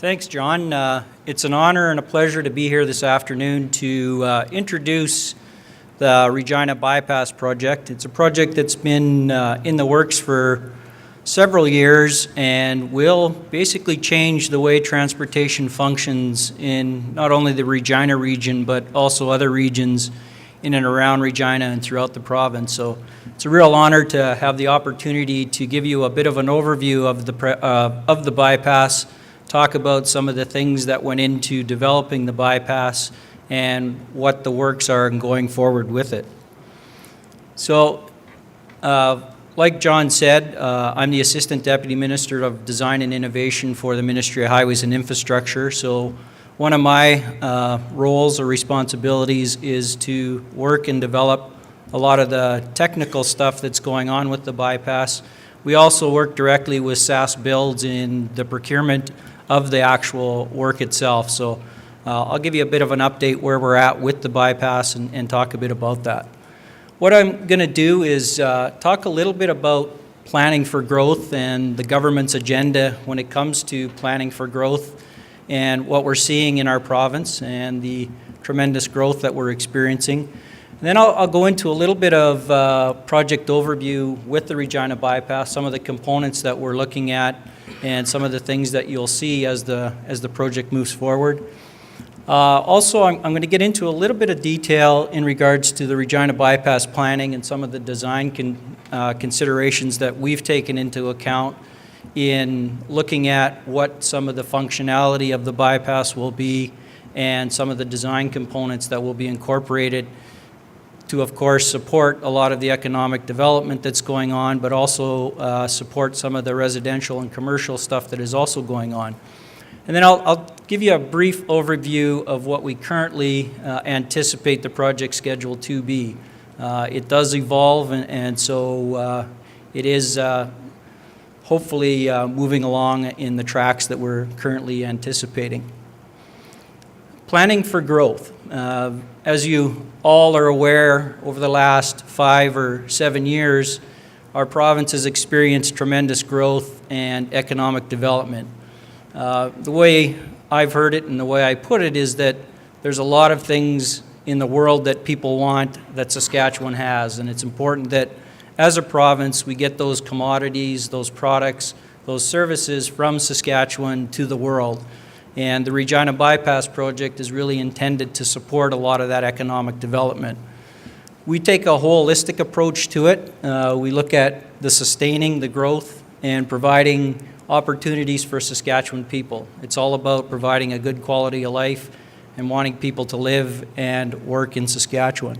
Thanks, John. It's an honor and a pleasure to be here this afternoon to introduce the Regina ByPass project. It's a project that's been in the works for several years and will basically change the way transportation functions in not only the Regina region but also other regions in and around Regina and throughout the province. So it's a real honor to have the opportunity to give you a bit of an overview of the bypass, talk about some of the things that went into developing the bypass and what the works are and going forward with it. So, like John said, I'm the Assistant Deputy Minister of Design and Innovation for the Ministry of Highways and Infrastructure. So one of my roles or responsibilities is to work and develop a lot of the technical stuff that's going on with the bypass. We also work directly with SAS Builds in the procurement of the actual work itself. So I'll give you a bit of an update where we're at with the bypass and talk a bit about that. What I'm going to do is talk a little bit about planning for growth and the government's agenda when it comes to planning for growth and what we're seeing in our province and the tremendous growth that we're experiencing. And then I'll go into a little bit of project overview with the Regina bypass, some of the components that we're looking at and some of the things that you'll see as the project moves forward. Also, I'm going to get into a little bit of detail in regards to the Regina bypass planning and some of the design considerations that we've taken into account in looking at what some of the functionality of the bypass will be and some of the design components that will be incorporated to, of course, support a lot of the economic development that's going on, but also support some of the residential and commercial stuff that is also going on. And then I'll give you a brief overview of what we currently anticipate the project schedule to be. It does evolve, and so it is hopefully moving along in the tracks that we're currently anticipating. Planning for growth. As you all are aware, over the last 5 or 7 years, our province has experienced tremendous growth and economic development. The way I've heard it and the way I put it is that there's a lot of things in the world that people want that Saskatchewan has, and it's important that as a province we get those commodities, those products, those services from Saskatchewan to the world. And the Regina bypass project is really intended to support a lot of that economic development. We take a holistic approach to it. We look at the sustaining the growth and providing opportunities for Saskatchewan people. It's all about providing a good quality of life and wanting people to live and work in Saskatchewan.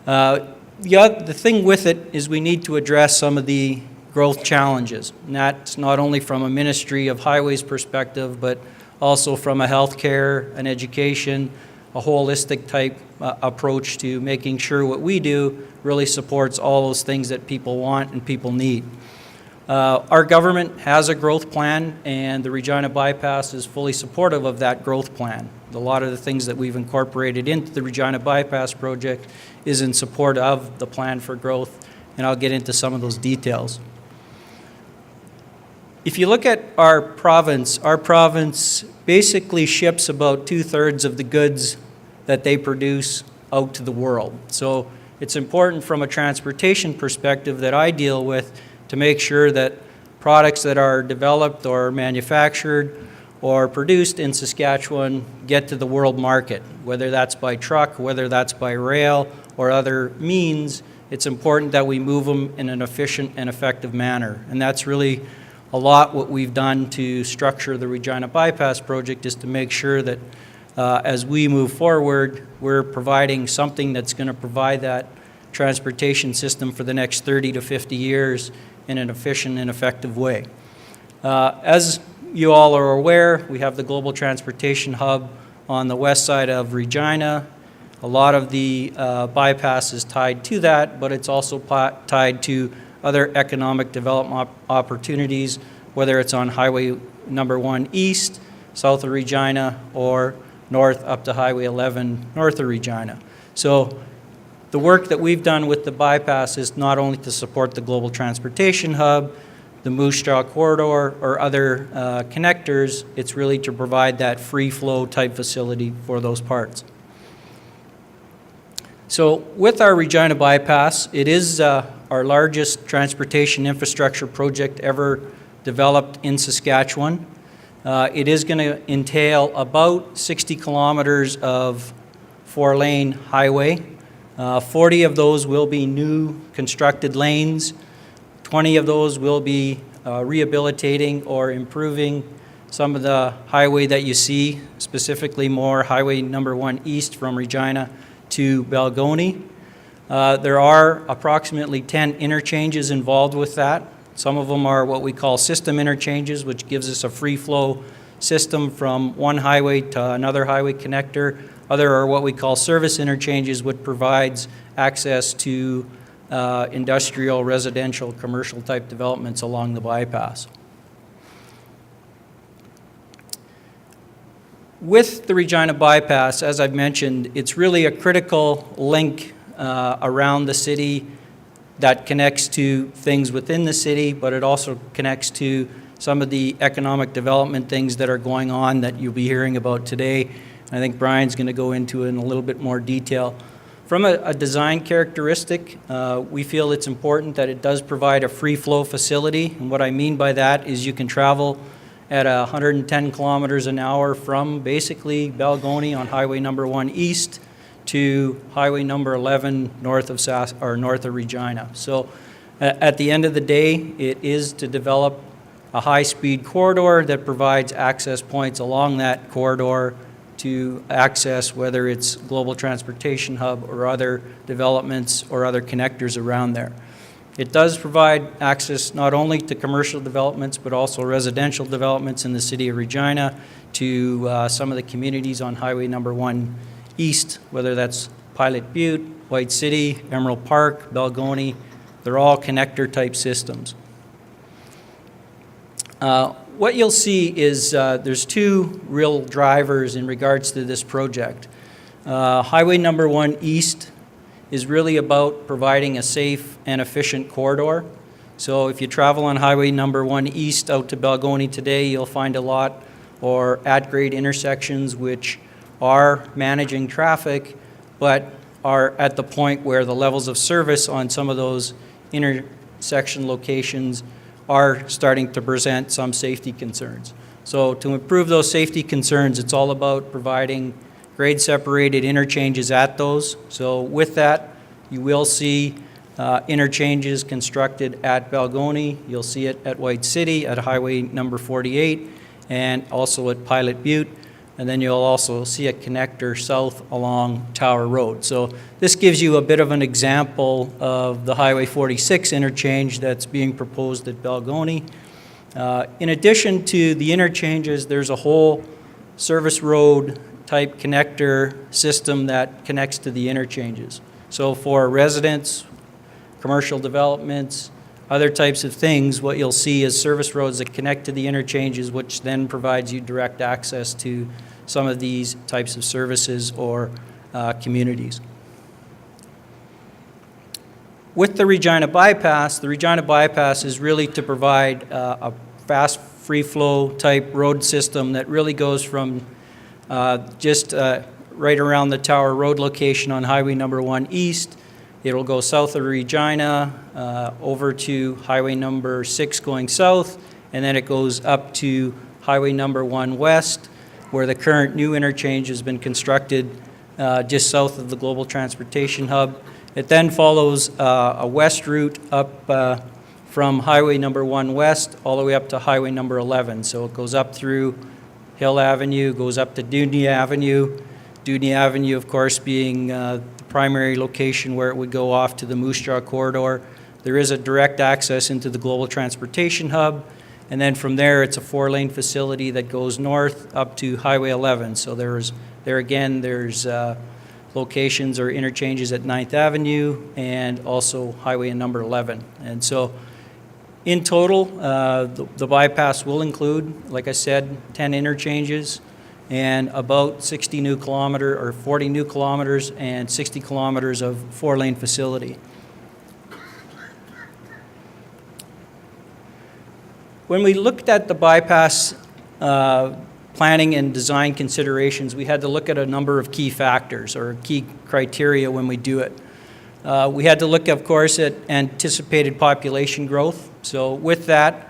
The thing with it is we need to address some of the growth challenges. And that's not only from a Ministry of Highways perspective, but also from a healthcare, an education, a holistic type approach to making sure what we do really supports all those things that people want and people need. Our government has a growth plan, and the Regina bypass is fully supportive of that growth plan. A lot of the things that we've incorporated into the Regina bypass project is in support of the plan for growth, and I'll get into some of those details. If you look at our province basically ships about 2/3 of the goods that they produce out to the world. So it's important from a transportation perspective that I deal with to make sure that products that are developed or manufactured or produced in Saskatchewan get to the world market, whether that's by truck, whether that's by rail or other means. It's important that we move them in an efficient and effective manner, and that's really a lot what we've done to structure the Regina bypass project is to make sure that as we move forward, we're providing something that's going to provide that transportation system for the next 30 to 50 years in an efficient and effective way. As you all are aware, we have the Global Transportation Hub on the west side of Regina. A lot of the bypass is tied to that, but it's also tied to other economic development opportunities, whether it's on Highway number 1 east, south of Regina, or north up to Highway 11 north of Regina. So the work that we've done with the bypass is not only to support the Global Transportation Hub, the Moose Jaw corridor or other connectors. It's really to provide that free flow type facility for those parts. So with our Regina ByPass, it is our largest transportation infrastructure project ever developed in Saskatchewan. It is going to entail about 60 kilometers of 4-lane highway. 40 of those will be new constructed lanes. 20 of those will be rehabilitating or improving some of the highway that you see, specifically more Highway number 1 east from Regina to Balgonie. There are approximately 10 interchanges involved with that. Some of them are what we call system interchanges, which gives us a free flow system from one highway to another highway connector. Other are what we call service interchanges, which provides access to industrial, residential, commercial type developments along the bypass. With the Regina ByPass, as I've mentioned, it's really a critical link around the city that connects to things within the city, but it also connects to some of the economic development things that are going on that you'll be hearing about today. I think Brian's going to go into it in a little bit more detail. From a design characteristic, we feel it's important that it does provide a free flow facility. And what I mean by that is you can travel at 110 kilometers an hour from basically Balgonie on Highway number 1 east to Highway number 11 north of Regina. So at the end of the day, it is to develop a high-speed corridor that provides access points along that corridor to access whether it's global transportation hub or other developments or other connectors around there. It does provide access not only to commercial developments but also residential developments in the city of Regina to some of the communities on Highway number 1 east, whether that's Pilot Butte, White City, Emerald Park, Balgonie. They're all connector type systems. What you'll see is there's two real drivers in regards to this project. Highway number 1 east is really about providing a safe and efficient corridor. So if you travel on Highway number 1 east out to Balgonie today, you'll find a lot or at-grade intersections which are managing traffic, but are at the point where the levels of service on some of those intersection locations are starting to present some safety concerns. So to improve those safety concerns, it's all about providing grade-separated interchanges at those. So with that, you will see interchanges constructed at Balgonie. You'll see it at White City, at Highway number 48, and also at Pilot Butte. And then you'll also see a connector south along Tower Road. So this gives you a bit of an example of the Highway 46 interchange that's being proposed at Balgonie. In addition to the interchanges, there's a whole service road type connector system that connects to the interchanges. So for residents, commercial developments, other types of things, what you'll see is service roads that connect to the interchanges, which then provides you direct access to some of these types of services or communities. With the Regina ByPass is really to provide a fast free flow type road system that really goes from just right around the Tower Road location on Highway number 1 east. It'll go south of Regina over to Highway number 6 going south, and then it goes up to Highway number 1 west, where the current new interchange has been constructed just south of the Global Transportation Hub. It then follows a west route up from Highway number 1 west all the way up to Highway number 11. So it goes up through Hill Avenue, goes up to Dewdney Avenue. Dewdney Avenue, of course, being the primary location where it would go off to the Moose Jaw corridor. There is a direct access into the Global Transportation Hub, and then from there it's a 4-lane facility that goes north up to Highway 11. So there's locations or interchanges at 9th Avenue and also Highway number 11. And so in total, the bypass will include, like I said, 10 interchanges and about 40 new kilometers and 60 kilometers of 4-lane facility. when we looked at the bypass planning and design considerations, we had to look at a number of key factors or key criteria when we do it. We had to look, of course, at anticipated population growth. So with that,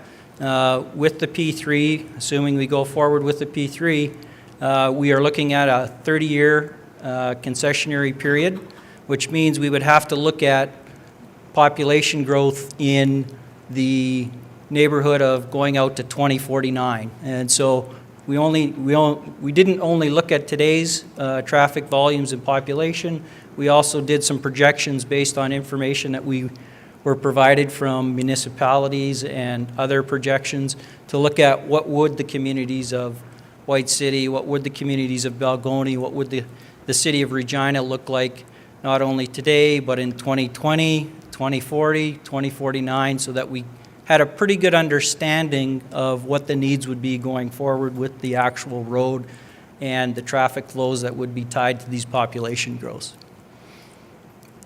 with the P3, assuming we go forward with the P3, we are looking at a 30-year concessionary period, which means we would have to look at population growth in the neighborhood of going out to 2049. And so we didn't only look at today's traffic volumes and population, we also did some projections based on information that we were provided from municipalities and other projections to look at what would the communities of White City, what would the communities of Balgonie, what would the city of Regina look like not only today but in 2020, 2040, 2049, so that we had a pretty good understanding of what the needs would be going forward with the actual road and the traffic flows that would be tied to these population growths.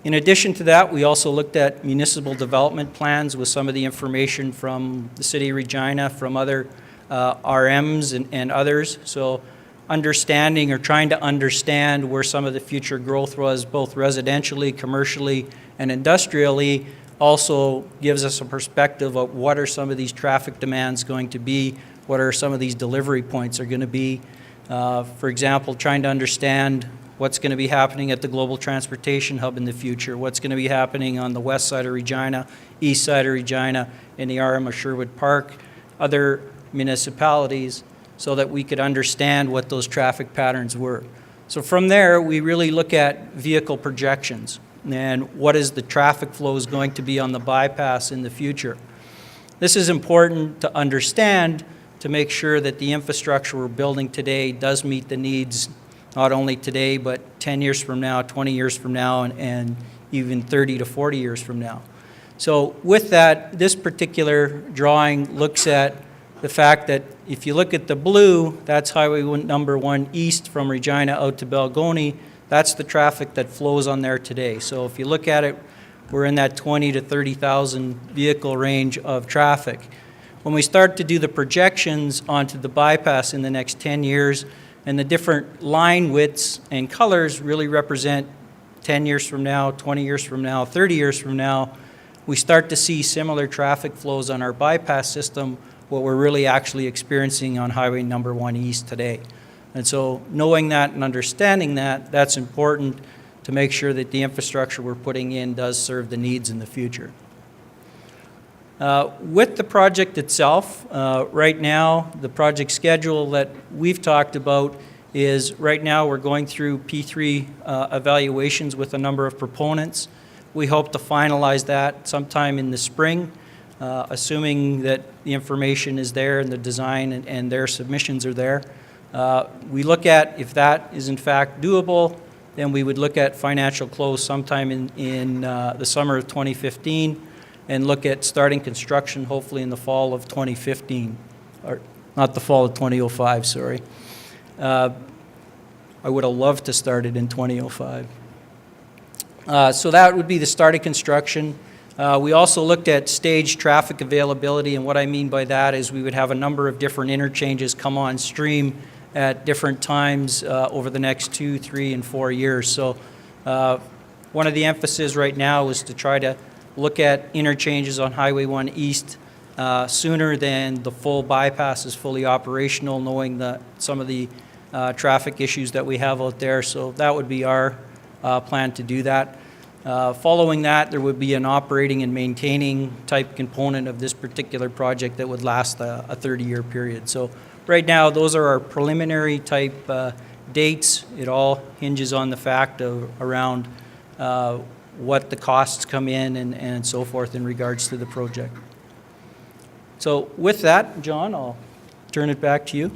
In addition to that, we also looked at municipal development plans with some of the information from the City of Regina, from other RMs and others. So understanding or trying to understand where some of the future growth was, both residentially, commercially, and industrially, also gives us a perspective of what are some of these traffic demands going to be, what are some of these delivery points are going to be. For example, trying to understand what's going to be happening at the Global Transportation Hub in the future, what's going to be happening on the west side of Regina, east side of Regina, in the RM of Sherwood Park, other municipalities, so that we could understand what those traffic patterns were. So from there, we really look at vehicle projections and what is the traffic flows going to be on the bypass in the future. This is important to understand to make sure that the infrastructure we're building today does meet the needs not only today, but 10 years from now, 20 years from now, and even 30 to 40 years from now. So with that, this particular drawing looks at the fact that if you look at the blue, that's Highway number 1 east from Regina out to Balgonie. That's the traffic that flows on there today. So if you look at it, we're in that 20 to 30,000 vehicle range of traffic. When we start to do the projections onto the bypass in the next 10 years, and the different line widths and colors really represent 10 years from now, 20 years from now, 30 years from now, we start to see similar traffic flows on our bypass system, what we're really actually experiencing on Highway number 1 East today. And so knowing that and understanding that, that's important to make sure that the infrastructure we're putting in does serve the needs in the future. With the project itself, right now, the project schedule that we've talked about is right now we're going through P3 evaluations with a number of proponents. We hope to finalize that sometime in the spring, assuming that the information is there and the design and their submissions are there. We look at if that is in fact doable, then we would look at financial close sometime in the summer of 2015. And look at starting construction hopefully in the fall of 2015, or not the fall of 2005, sorry. I would have loved to start it in 2005. So that would be the starting construction. We also looked at staged traffic availability, and what I mean by that is we would have a number of different interchanges come on stream at different times over the next 2, 3, and 4 years. So one of the emphasis right now is to try to look at interchanges on Highway 1 East sooner than the full bypass is fully operational, knowing that some of the traffic issues that we have out there. So that would be our plan to do that. Following that, there would be an operating and maintaining type component of this particular project that would last a 30-year period. So right now, those are our preliminary type dates. It all hinges on the fact of around what the costs come in and so forth in regards to the project. So with that, John, I'll turn it back to you.